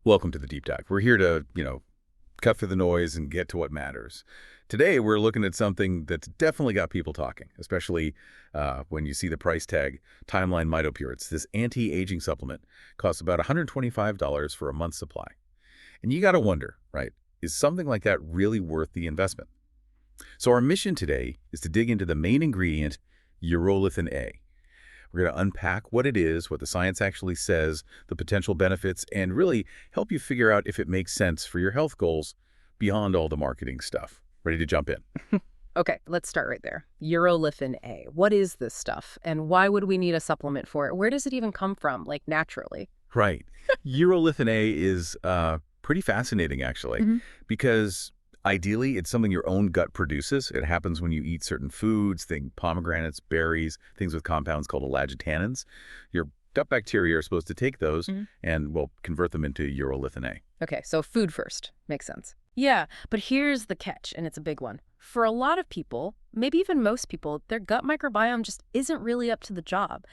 Welcome to the Deep Dive. We're here to, cut through the noise and get to what matters. Today, we're looking at something that's definitely got people talking, especially when you see the price tag, Timeline Mitopure. It's this anti-aging supplement. Costs about $125 for a month's supply. And you got to wonder, right, is something like that really worth the investment? So our mission today is to dig into the main ingredient, Urolithin A. We're going to unpack what it is, what the science actually says, the potential benefits, and really help you figure out if it makes sense for your health goals beyond all the marketing stuff. Ready to jump in? Okay, let's start right there. Urolithin A. What is this stuff, and why would we need a supplement for it? Where does it even come from, like naturally? Right. Urolithin A is pretty fascinating, actually, because ideally, it's something your own gut produces. It happens when you eat certain foods, think pomegranates, berries, things with compounds called elagitannins. Your gut bacteria are supposed to take those and, well, convert them into urolithin A. Okay, so food first. Makes sense. Yeah, but here's the catch, and it's a big one. For a lot of people, maybe even most people, their gut microbiome just isn't really up to the job.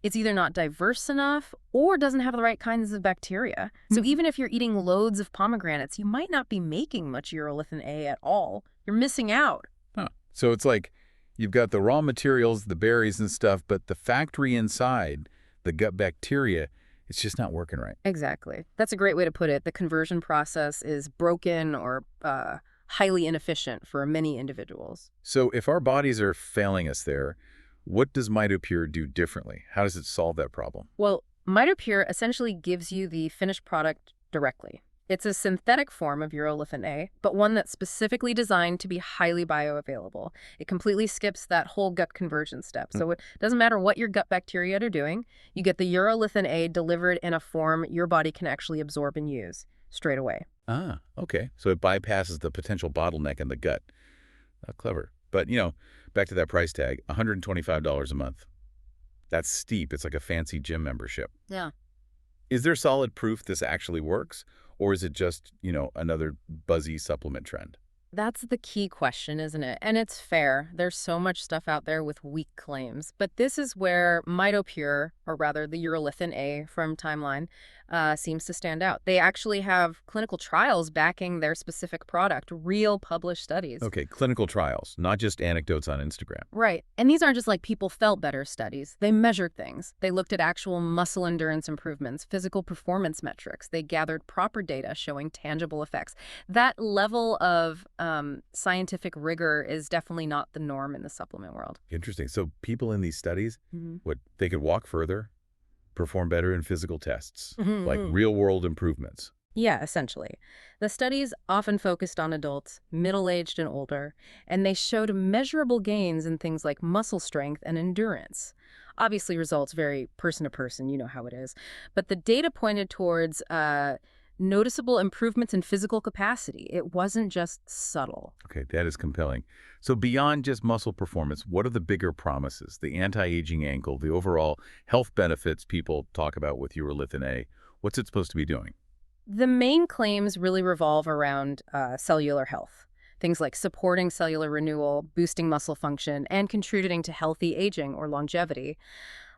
It's either not diverse enough or doesn't have the right kinds of bacteria. So even if you're eating loads of pomegranates, you might not be making much urolithin A at all. You're missing out. Huh. So it's like you've got the raw materials, the berries and stuff, but the factory inside, the gut bacteria, it's just not working right. Exactly. That's a great way to put it. The conversion process is broken or highly inefficient for many individuals. So if our bodies are failing us there, what does Mitopure do differently? How does it solve that problem? Well, Mitopure essentially gives you the finished product directly. It's a synthetic form of urolithin A, but one that's specifically designed to be highly bioavailable. It completely skips that whole gut conversion step. So it doesn't matter what your gut bacteria are doing, you get the urolithin A delivered in a form your body can actually absorb and use straight away. Ah, okay. So it bypasses the potential bottleneck in the gut. Clever. But, back to that price tag, $125 a month. That's steep. It's like a fancy gym membership. Yeah. Is there solid proof this actually works? Or is it just, another buzzy supplement trend? That's the key question, isn't it? And it's fair. There's so much stuff out there with weak claims. But this is where Mitopure, or rather the urolithin A from Timeline, seems to stand out. They actually have clinical trials backing their specific product, real published studies. Okay, clinical trials, not just anecdotes on Instagram. Right. And these aren't just like people felt better studies. They measured things. They looked at actual muscle endurance improvements, physical performance metrics. They gathered proper data showing tangible effects. That level of scientific rigor is definitely not the norm in the supplement world. Interesting. So people in these studies, they could walk further, perform better in physical tests, like real-world improvements. Yeah, essentially. The studies often focused on adults, middle-aged and older, and they showed measurable gains in things like muscle strength and endurance. Obviously, results vary person to person, you know how it is. But the data pointed towards noticeable improvements in physical capacity. It wasn't just subtle. Okay, that is compelling. So beyond just muscle performance, what are the bigger promises? The anti-aging angle, the overall health benefits people talk about with urolithin A. What's it supposed to be doing? The main claims really revolve around cellular health. Things like supporting cellular renewal, boosting muscle function, and contributing to healthy aging or longevity.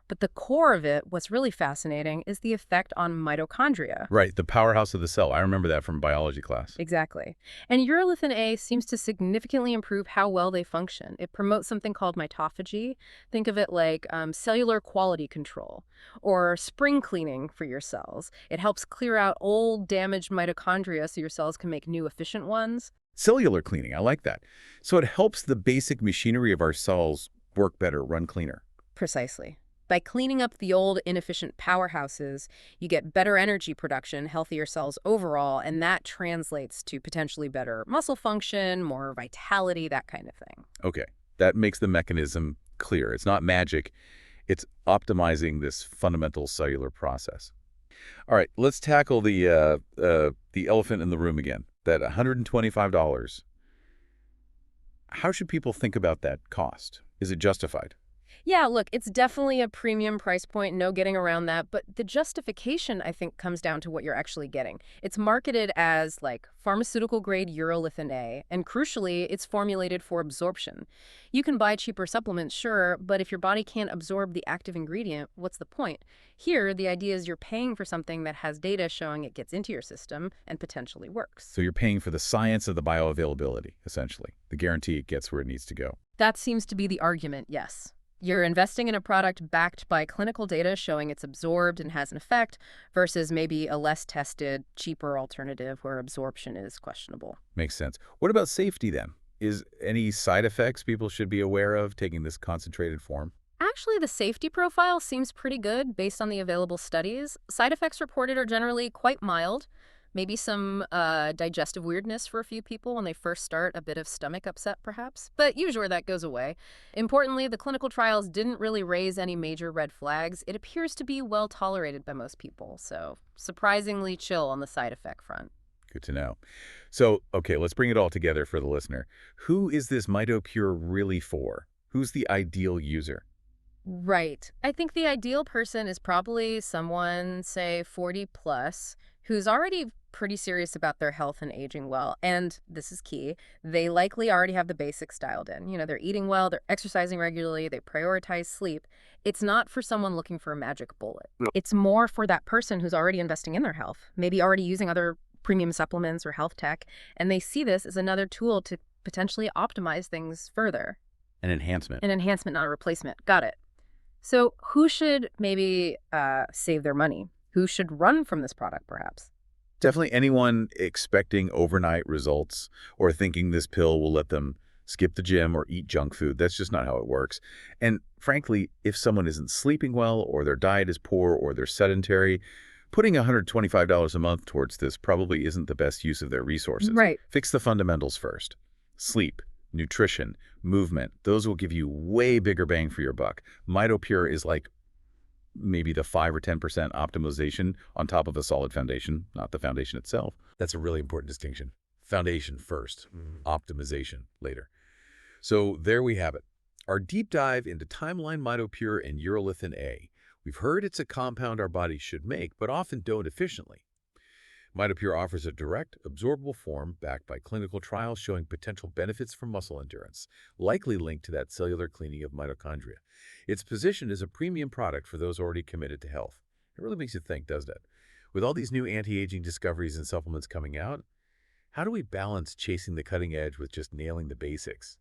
But the core of it, what's really fascinating, is the effect on mitochondria. Right, the powerhouse of the cell. I remember that from biology class. Exactly. And urolithin A seems to significantly improve how well they function. It promotes something called mitophagy. Think of it like cellular quality control or spring cleaning for your cells. It helps clear out old, damaged mitochondria so your cells can make new, efficient ones. Cellular cleaning, I like that. So it helps the basic machinery of our cells work better, run cleaner. Precisely. By cleaning up the old, inefficient powerhouses, you get better energy production, healthier cells overall, and that translates to potentially better muscle function, more vitality, that kind of thing. Okay, that makes the mechanism clear. It's not magic. It's optimizing this fundamental cellular process. All right, let's tackle the elephant in the room again, that $125. How should people think about that cost? Is it justified? Yeah, look, it's definitely a premium price point, no getting around that, but the justification, I think, comes down to what you're actually getting. It's marketed as, like, pharmaceutical-grade Urolithin A, and crucially, it's formulated for absorption. You can buy cheaper supplements, sure, but if your body can't absorb the active ingredient, what's the point? Here, the idea is you're paying for something that has data showing it gets into your system and potentially works. So you're paying for the science of the bioavailability, essentially, the guarantee it gets where it needs to go. That seems to be the argument, yes. You're investing in a product backed by clinical data showing it's absorbed and has an effect versus maybe a less tested, cheaper alternative where absorption is questionable. Makes sense. What about safety then? Is any side effects people should be aware of taking this concentrated form? Actually, the safety profile seems pretty good based on the available studies. Side effects reported are generally quite mild. Maybe some digestive weirdness for a few people when they first start, a bit of stomach upset perhaps, but usually that goes away. Importantly, the clinical trials didn't really raise any major red flags. It appears to be well tolerated by most people, so surprisingly chill on the side effect front. Good to know. So, okay, let's bring it all together for the listener. Who is this Mitopure really for? Who's the ideal user? Right. I think the ideal person is probably someone, say, 40 plus, who's already pretty serious about their health and aging well. And this is key. They likely already have the basics dialed in. They're eating well, they're exercising regularly, they prioritize sleep. It's not for someone looking for a magic bullet. No. It's more for that person who's already investing in their health, maybe already using other premium supplements or health tech, and they see this as another tool to potentially optimize things further. An enhancement. An enhancement, not a replacement. Got it. So who should maybe save their money? Who should run from this product, perhaps? Definitely anyone expecting overnight results or thinking this pill will let them skip the gym or eat junk food. That's just not how it works. And frankly, if someone isn't sleeping well or their diet is poor or they're sedentary, putting $125 a month towards this probably isn't the best use of their resources. Right. Fix the fundamentals first. Sleep, nutrition, movement. Those will give you way bigger bang for your buck. Mitopure is like maybe the 5 or 10% optimization on top of a solid foundation, not the foundation itself. That's a really important distinction. Foundation first, optimization later. So there we have it. Our deep dive into timeline Mitopure and Urolithin A. We've heard it's a compound our bodies should make, but often don't efficiently. Mitopure offers a direct, absorbable form backed by clinical trials showing potential benefits for muscle endurance, likely linked to that cellular cleaning of mitochondria. Its position is a premium product for those already committed to health. It really makes you think, doesn't it? With all these new anti-aging discoveries and supplements coming out, how do we balance chasing the cutting edge with just nailing the basics?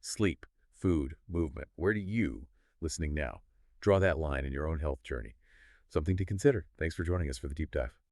Sleep, food, movement. Where do you, listening now, draw that line in your own health journey? Something to consider. Thanks for joining us for the deep dive.